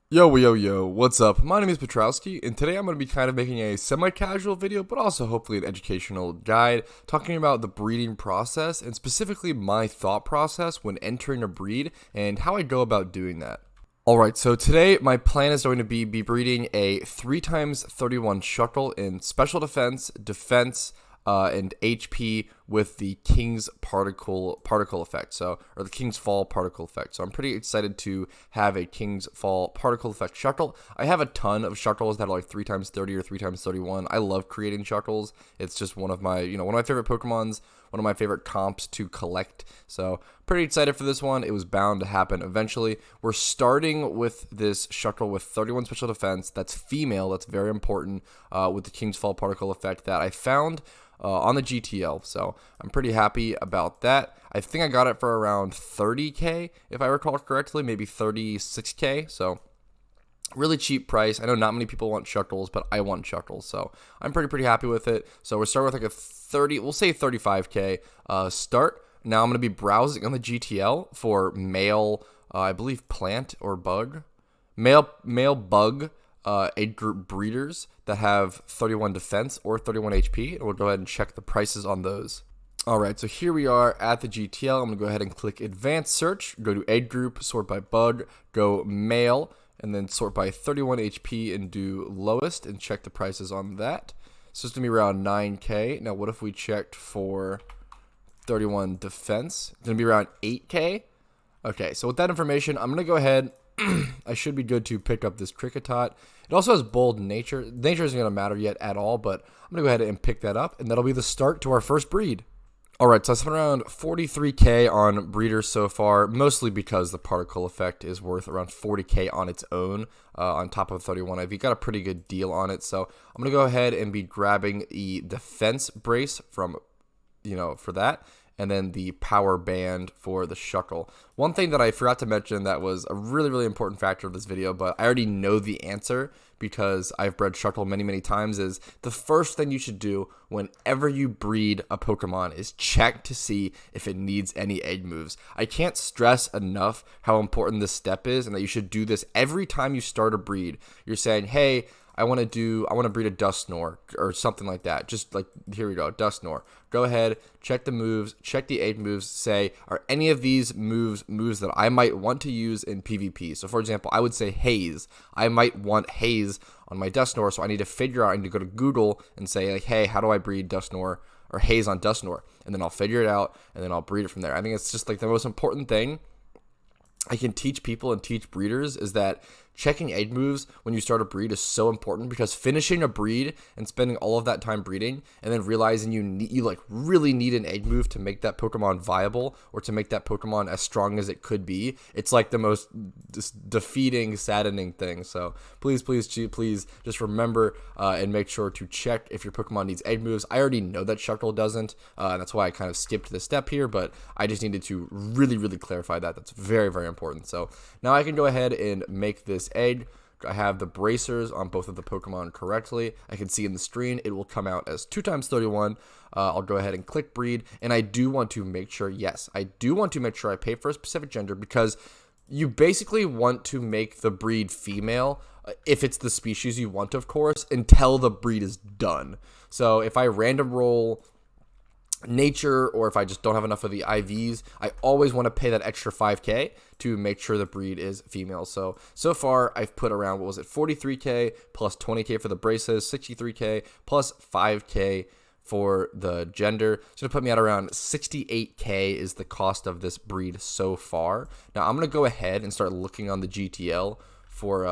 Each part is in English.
Yo, what's up? My name is Petrowski, and today I'm going to be kind of making a semi-casual video, but also hopefully an educational guide, talking about the breeding process, and specifically my thought process when entering a breed, and how I go about doing that. Alright, so today my plan is going to be breeding a 3x31 Shuckle in Special Defense, and HP with the King's particle effect, or the King's Fall particle effect. So I'm pretty excited to have a King's Fall particle effect Shuckle. I have a ton of Shuckles that are like 3x30 or 3x31. I love creating Shuckles. It's just one of my favorite Pokemons, one of my favorite comps to collect. So pretty excited for this one. It was bound to happen eventually. We're starting with this Shuckle with 31 special defense. That's female. That's very important, with the King's Fall particle effect that I found on the GTL, so I'm pretty happy about that. I think I got it for around 30k, if I recall correctly, maybe 36k, so really cheap price. I know not many people want Shuckles, but I want Shuckles, so I'm pretty happy with it. So we're starting with like a 30, we'll say 35k start. Now I'm going to be browsing on the GTL for male, I believe plant or bug, male bug age group breeders that have 31 defense or 31 HP, and we'll go ahead and check the prices on those. Alright, so here we are at the GTL. I'm going to go ahead and click advanced search, go to age group, sort by bug, go male, and then sort by 31 HP and do lowest and check the prices on that. So it's going to be around 9k. Now what if we checked for 31 defense? It's going to be around 8k. Okay, so with that information, I'm going to go ahead. I should be good to pick up this Cricketot. It also has bold nature. Nature isn't going to matter yet at all, but I'm going to go ahead and pick that up, and that'll be the start to our first breed. Alright, so I spent around 43k on breeders so far, mostly because the particle effect is worth around 40k on its own, on top of 31 IV. Got a pretty good deal on it, so I'm going to go ahead and be grabbing the defense brace from, for that, and then the power band for the Shuckle. One thing that I forgot to mention that was a really important factor of this video, but I already know the answer because I've bred Shuckle many times, is the first thing you should do whenever you breed a Pokemon is check to see if it needs any egg moves. I can't stress enough how important this step is, and that you should do this every time you start a breed. You're saying, hey, I want to breed a Dusknoir or something like that. Just like, here we go, Dusknoir. Go ahead, check the moves, check the egg moves, say, are any of these moves that I might want to use in PvP? So for example, I would say Haze. I might want Haze on my Dusknoir, so I need to go to Google and say, like, hey, how do I breed Dusknoir or Haze on Dusknoir? And then I'll figure it out, and then I'll breed it from there. I think it's just like the most important thing I can teach people and teach breeders is that checking egg moves when you start a breed is so important, because finishing a breed and spending all of that time breeding and then realizing you really need an egg move to make that Pokemon viable or to make that Pokemon as strong as it could be, it's like the most defeating, saddening thing. So please just remember and make sure to check if your Pokemon needs egg moves. I already know that Shuckle doesn't, and that's why I kind of skipped this step here, but I just needed to really clarify that. That's very important. So now I can go ahead and make this egg. I have the bracers on both of the Pokemon correctly. I can see in the screen it will come out as 2x31. I'll go ahead and click breed, and I do want to make sure, yes, I do want to make sure I pay for a specific gender, because you basically want to make the breed female, if it's the species you want, of course, until the breed is done. So if I random roll nature, or if I just don't have enough of the IVs, I always want to pay that extra 5k to make sure the breed is female. So far I've put around, 43k plus 20k for the braces, 63k plus 5k for the gender. So to put me at around 68k is the cost of this breed so far. Now I'm going to go ahead and start looking on the GTL for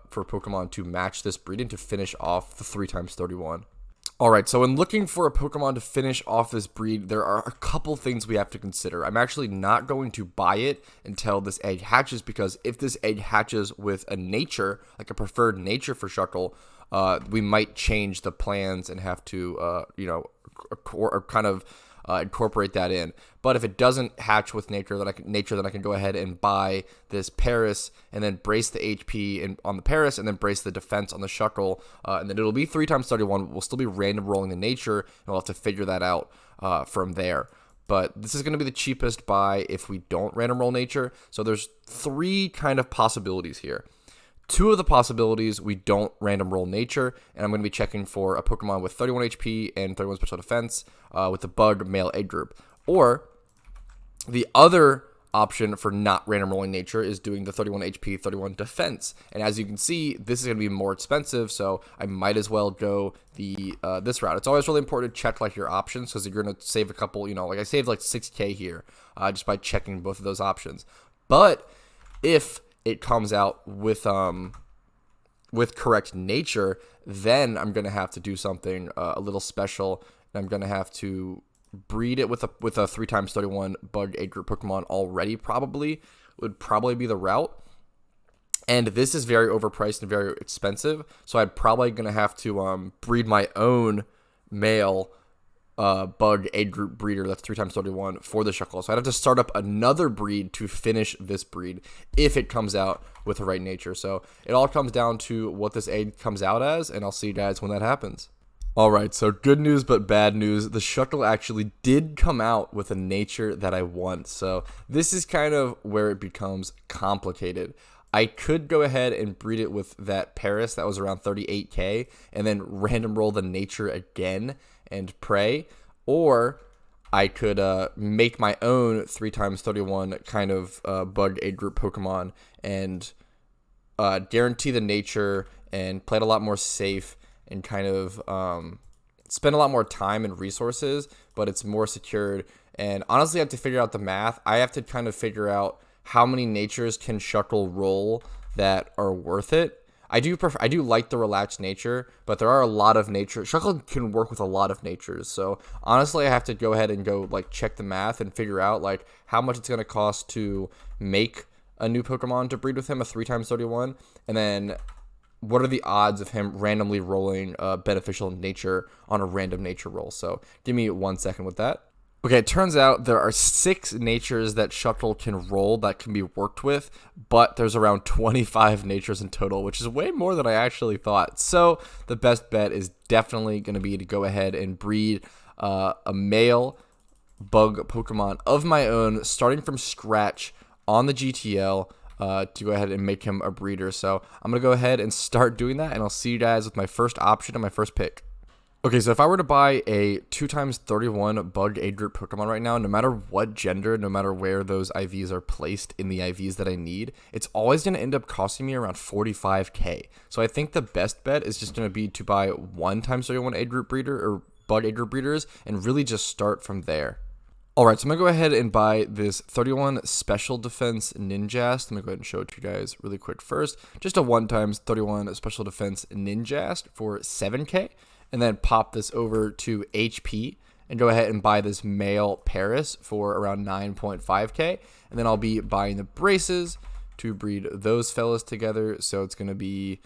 Pokemon to match this breed and to finish off the 3x31. Alright, so when looking for a Pokemon to finish off this breed, there are a couple things we have to consider. I'm actually not going to buy it until this egg hatches, because if this egg hatches with a nature, like a preferred nature for Shuckle, we might change the plans and have to, incorporate that in. But if it doesn't hatch with nature, then I can go ahead and buy this Paris and then brace the HP on the Paris and then brace the defense on the Shuckle, and then it'll be 3x31. We'll still be random rolling the nature, and we'll have to figure that out from there. But this is going to be the cheapest buy if we don't random roll nature. So there's three kind of possibilities here. Two of the possibilities, we don't random roll nature, and I'm going to be checking for a Pokemon with 31 HP and 31 special defense with the bug male egg group. Or the other option for not random rolling nature is doing the 31 HP, 31 defense. And as you can see, this is going to be more expensive, so I might as well go the this route. It's always really important to check like your options, because you're going to save a couple, you know, like I saved like 6K here just by checking both of those options. But if it comes out with correct nature, then I'm going to have to do something a little special, and I'm going to have to breed it with a 3x31 bug egg group Pokemon already. Would probably be the route, and this is very overpriced and very expensive, so I'm probably gonna have to breed my own male bug egg group breeder that's 3x31 for the Shuckle. So I'd have to start up another breed to finish this breed if it comes out with the right nature. So it all comes down to what this egg comes out as, and I'll see you guys when that happens. Alright, so good news but bad news. The Shuckle actually did come out with a nature that I want. So this is kind of where it becomes complicated. I could go ahead and breed it with that Paris that was around 38k and then random roll the nature again and pray. Or I could make my own 3x31 kind of bug egg group Pokemon and guarantee the nature and play it a lot more safe and kind of spend a lot more time and resources, but it's more secured. And honestly, I have to figure out the math. I have to kind of figure out how many natures can Shuckle roll that are worth it. I do like the relaxed nature, but there are a lot of nature. Shuckle can work with a lot of natures. So honestly, I have to go ahead and go like check the math and figure out like how much it's going to cost to make a new Pokemon to breed with him, a 3x31, and then what are the odds of him randomly rolling beneficial nature on a random nature roll. So give me 1 second with that. Okay, it turns out there are 6 natures that Shuckle can roll that can be worked with, but there's around 25 natures in total, which is way more than I actually thought. So the best bet is definitely going to be to go ahead and breed a male bug Pokemon of my own, starting from scratch on the GTL, to go ahead and make him a breeder. So I'm going to go ahead and start doing that, and I'll see you guys with my first option and my first pick. Okay, so if I were to buy a 2x31 bug egg group Pokemon right now, no matter what gender, no matter where those IVs are placed in the IVs that I need, it's always going to end up costing me around 45k. So I think the best bet is just going to be to buy 1x31 egg group breeder or bug egg group breeders and really just start from there. Alright, so I'm going to go ahead and buy this 31 Special Defense Ninjast. Let me go ahead and show it to you guys really quick first. Just a 1x31 Special Defense Ninjast for 7k. And then pop this over to HP and go ahead and buy this male Paris for around 9.5k. And then I'll be buying the braces to breed those fellas together. So it's going to be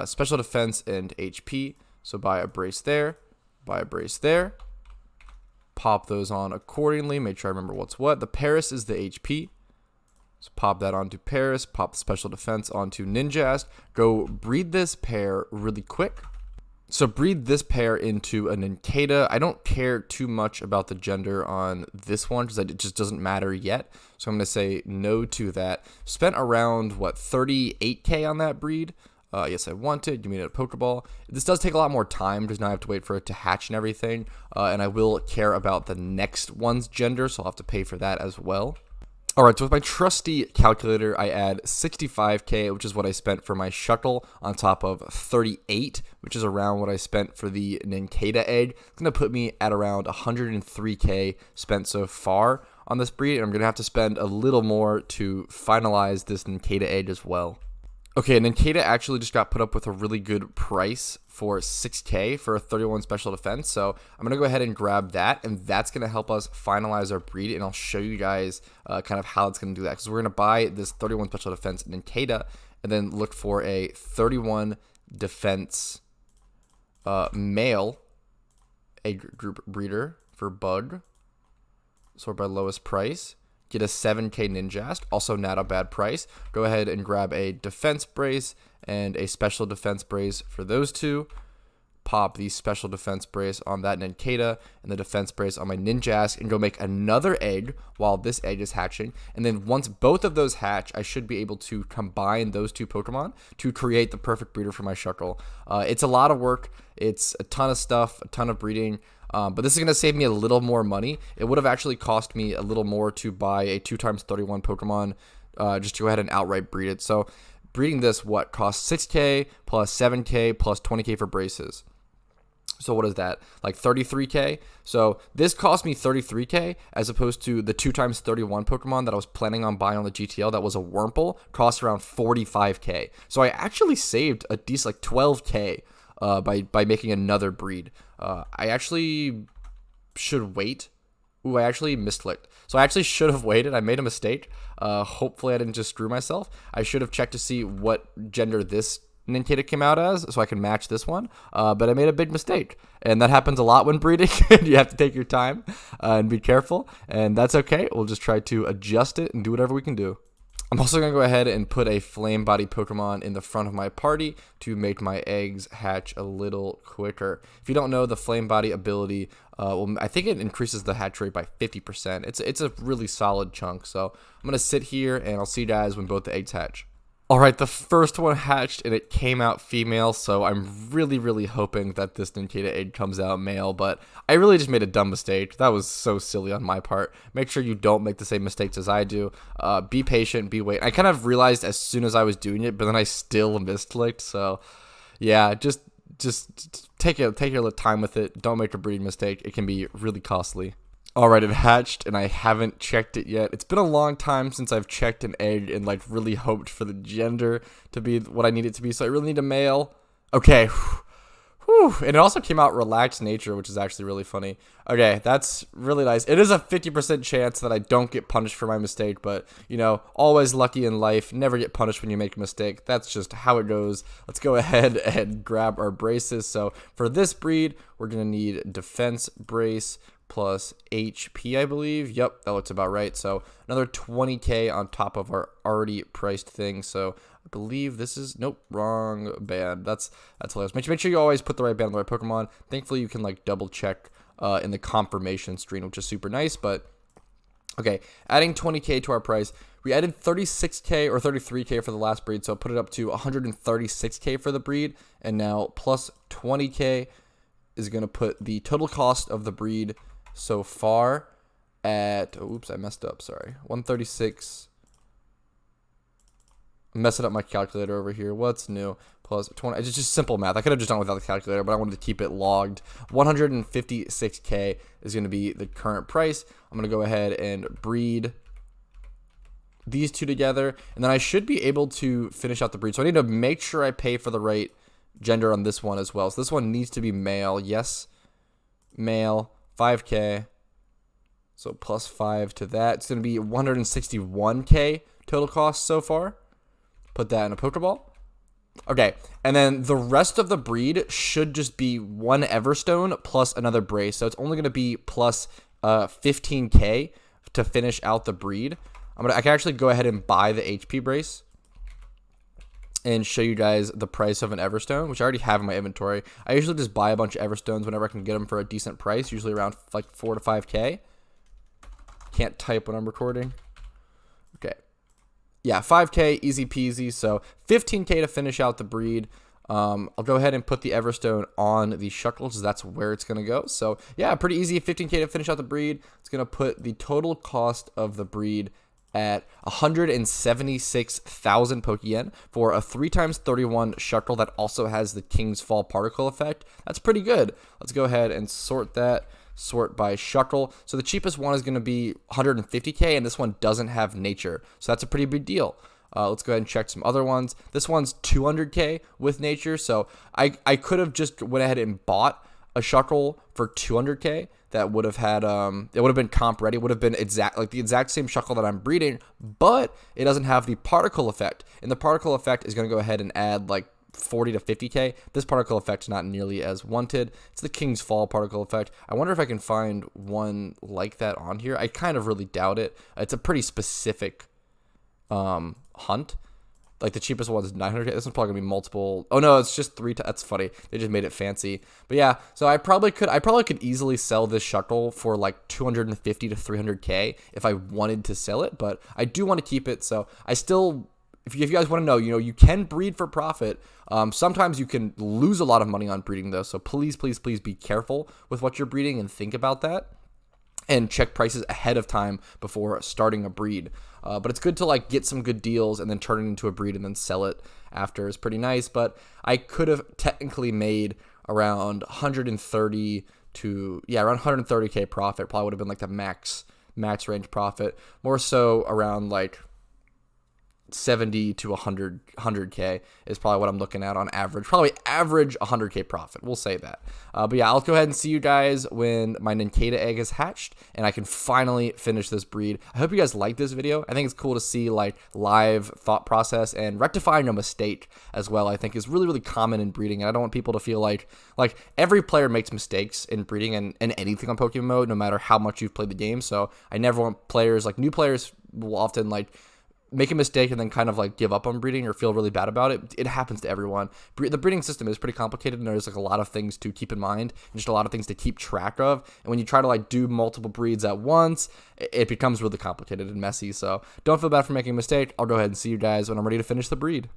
Special Defense and HP. So buy a brace there, buy a brace there. Pop those on accordingly. Make sure I remember what's what. The Paris is the HP. So pop that onto Paris. Pop the Special Defense onto Ninjast. Go breed this pair really quick. So breed this pair into a Nincada. I don't care too much about the gender on this one because it just doesn't matter yet. So I'm going to say no to that. Spent around, 38k on that breed. Yes, I want it. Give me a Pokeball. This does take a lot more time because now I have to wait for it to hatch and everything. And I will care about the next one's gender, so I'll have to pay for that as well. Alright, so with my trusty calculator, I add 65k, which is what I spent for my Shuckle, on top of 38, which is around what I spent for the Nincada egg. It's going to put me at around 103k spent so far on this breed, and I'm going to have to spend a little more to finalize this Nincada egg as well. Okay, Nincada actually just got put up with a really good price for 6k for a 31 Special Defense, so I'm going to go ahead and grab that, and that's going to help us finalize our breed, and I'll show you guys kind of how it's going to do that, because we're going to buy this 31 Special Defense Nincada, and then look for a 31 Defense male egg group breeder for Bug, sort by lowest price. Get a 7k Ninjast, also not a bad price. Go ahead and grab a defense brace and a special defense brace for those two. pop the special defense brace on that Nincada and the defense brace on my Ninjask and go make another egg while this egg is hatching. And then once both of those hatch, I should be able to combine those two Pokemon to create the perfect breeder for my Shuckle. It's a lot of work. It's a ton of stuff, a ton of breeding. But this is going to save me a little more money. It would have actually cost me a little more to buy a 2x31 Pokemon just to go ahead and outright breed it. So breeding this, what, costs 6K plus 7K plus 20K for braces. So what is that? Like 33K? So this cost me 33K as opposed to the 2x31 Pokemon that I was planning on buying on the GTL that was a Wurmple, cost around 45K. So I actually saved a decent like 12K by making another breed. I actually should wait. Ooh, I actually misclicked. So I actually should have waited. I made a mistake. Hopefully I didn't just screw myself. I should have checked to see what gender this Nincada came out as so I can match this one. But I made a big mistake. And that happens a lot when breeding. You have to take your time and be careful. And that's okay. We'll just try to adjust it and do whatever we can do. I'm also going to go ahead and put a flame body Pokemon in the front of my party to make my eggs hatch a little quicker. If you don't know, the flame body ability, well, I think it increases the hatch rate by 50%. It's a really solid chunk. So I'm going to sit here and I'll see you guys when both the eggs hatch. Alright, the first one hatched and it came out female, so I'm really hoping that this Nincada egg comes out male, but I really just made a dumb mistake. That was so silly on my part. Make sure you don't make the same mistakes as I do. Be patient, be wait. I kind of realized as soon as I was doing it, but then I still misclicked, so yeah, just take your time with it. Don't make a breeding mistake. It can be really costly. Alright, it hatched, and I haven't checked it yet. It's been a long time since I've checked an egg and, like, really hoped for the gender to be what I need it to be, so I really need a male. Okay. Whew. And it also came out relaxed nature, which is actually really funny. Okay, that's really nice. It is a 50% chance that I don't get punished for my mistake, but, you know, always lucky in life. Never get punished when you make a mistake. That's just how it goes. Let's go ahead and grab our braces. So, for this breed, we're going to need defense brace plus HP, I believe. Yep, that looks about right. So another 20K on top of our already priced thing. So I believe this is, nope, wrong band. That's hilarious. Make sure you always put the right band on the right Pokemon. Thankfully, you can like double check in the confirmation screen, which is super nice. But okay, adding 20K to our price. We added 36K or 33K for the last breed, so put it up to 136K for the breed. And now plus 20K is going to put the total cost of the breed so far at, oops, I messed up, sorry, 136. I'm messing up my calculator over here. What's new? Plus 20. It's just simple math. I could have just done it without the calculator, but I wanted to keep it logged. 156K is going to be the current price. I'm going to go ahead and breed these two together, and then I should be able to finish out the breed. So I need to make sure I pay for the right gender on this one as well. So this one needs to be male. Yes, male. 5K. So plus 5 to that. It's going to be 161K total cost so far. Put that in a Pokeball. Okay, and then the rest of the breed should just be one Everstone plus another brace. So it's only going to be plus 15K to finish out the breed. I can actually go ahead and buy the HP brace and show you guys the price of an Everstone, which I already have in my inventory. I usually just buy a bunch of Everstones whenever I can get them for a decent price, usually around like 4 to 5K. Can't type when I'm recording. Okay. Yeah, 5K, easy peasy. So 15K to finish out the breed. I'll go ahead and put the Everstone on the Shuckles. That's where it's going to go. So yeah, pretty easy. 15K to finish out the breed. It's going to put the total cost of the breed at 176,000 Pokeyen for a 3x31 Shuckle that also has the King's Fall particle effect. That's pretty good. Let's go ahead and sort that. Sort by Shuckle. So the cheapest one is going to be 150K, and this one doesn't have nature. So that's a pretty big deal. Let's go ahead and check some other ones. This one's 200K with nature. So I could have just went ahead and bought a Shuckle for 200K. That would have had it would have been comp ready, would have been the exact same Shuckle that I'm breeding, but it doesn't have the particle effect. And the particle effect is going to go ahead and add like 40 to 50K. This particle effect is not nearly as wanted. It's the King's Fall particle effect. I wonder if I can find one like that on here. I kind of really doubt it. It's a pretty specific hunt. Like the cheapest one is 900K. This one's probably gonna be multiple. Oh no, it's just that's funny. They just made it fancy. But yeah, so I probably could easily sell this Shuckle for like 250 to 300K if I wanted to sell it. But I do want to keep it. So I still, if you guys want to know, you can breed for profit. Sometimes you can lose a lot of money on breeding though. So please, please, please be careful with what you're breeding and think about that. And check prices ahead of time before starting a breed. But it's good to like get some good deals and then turn it into a breed and then sell it after. Is pretty nice. But I could have technically made around 130 to around 130K profit. Probably would have been like the max range profit. More so around like 70 to 100K is probably what I'm looking at on average. Probably average 100K profit. We'll say that. But yeah, I'll go ahead and see you guys when my Nincada egg is hatched and I can finally finish this breed. I hope you guys like this video. I think it's cool to see like live thought process and rectifying a mistake as well. I think is really, really common in breeding. And I don't want people to feel like every player makes mistakes in breeding and anything on PokeMMO, no matter how much you've played the game. So I never want players, like new players will often like make a mistake and then kind of like give up on breeding or feel really bad about it. It happens to everyone. The breeding system is pretty complicated and there's like a lot of things to keep in mind and just a lot of things to keep track of. And when you try to like do multiple breeds at once, it becomes really complicated and messy. So don't feel bad for making a mistake. I'll go ahead and see you guys when I'm ready to finish the breed.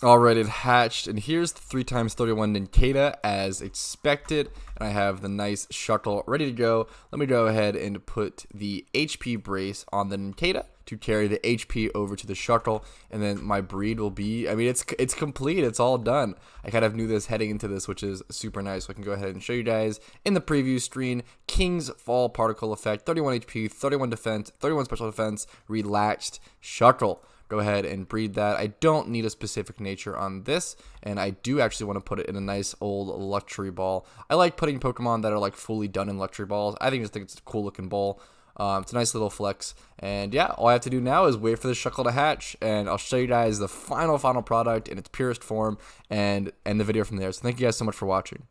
Alright, it hatched, and here's the 3x31 Nincada as expected, and I have the nice Shuckle ready to go. Let me go ahead and put the HP brace on the Nincada to carry the HP over to the Shuckle, and then my breed will be, I mean, it's complete, it's all done. I kind of knew this heading into this, which is super nice, so I can go ahead and show you guys in the preview screen. King's Fall Particle Effect, 31 HP, 31 Defense, 31 Special Defense, Relaxed Shuckle. Go ahead and breed that. I don't need a specific nature on this, and I do actually want to put it in a nice old luxury ball. I like putting Pokemon that are like fully done in luxury balls. I think it's a cool looking ball. It's a nice little flex, and yeah, all I have to do now is wait for the Shuckle to hatch, and I'll show you guys the final product in its purest form, and end the video from there. So thank you guys so much for watching.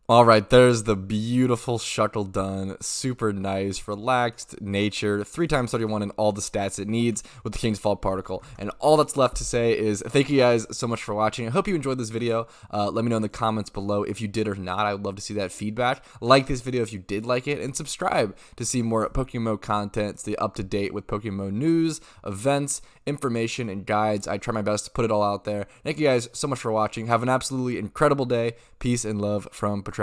Alright, there's the beautiful Shuckle done. Super nice, relaxed, natured, 3x31 and all the stats it needs with the King's Fall Particle. And all that's left to say is thank you guys so much for watching. I hope you enjoyed this video. Let me know in the comments below if you did or not. I would love to see that feedback. Like this video if you did like it, and subscribe to see more PokeMMO content. Stay up to date with PokeMMO news, events, information, and guides. I try my best to put it all out there. Thank you guys so much for watching. Have an absolutely incredible day. Peace and love from Petrowski.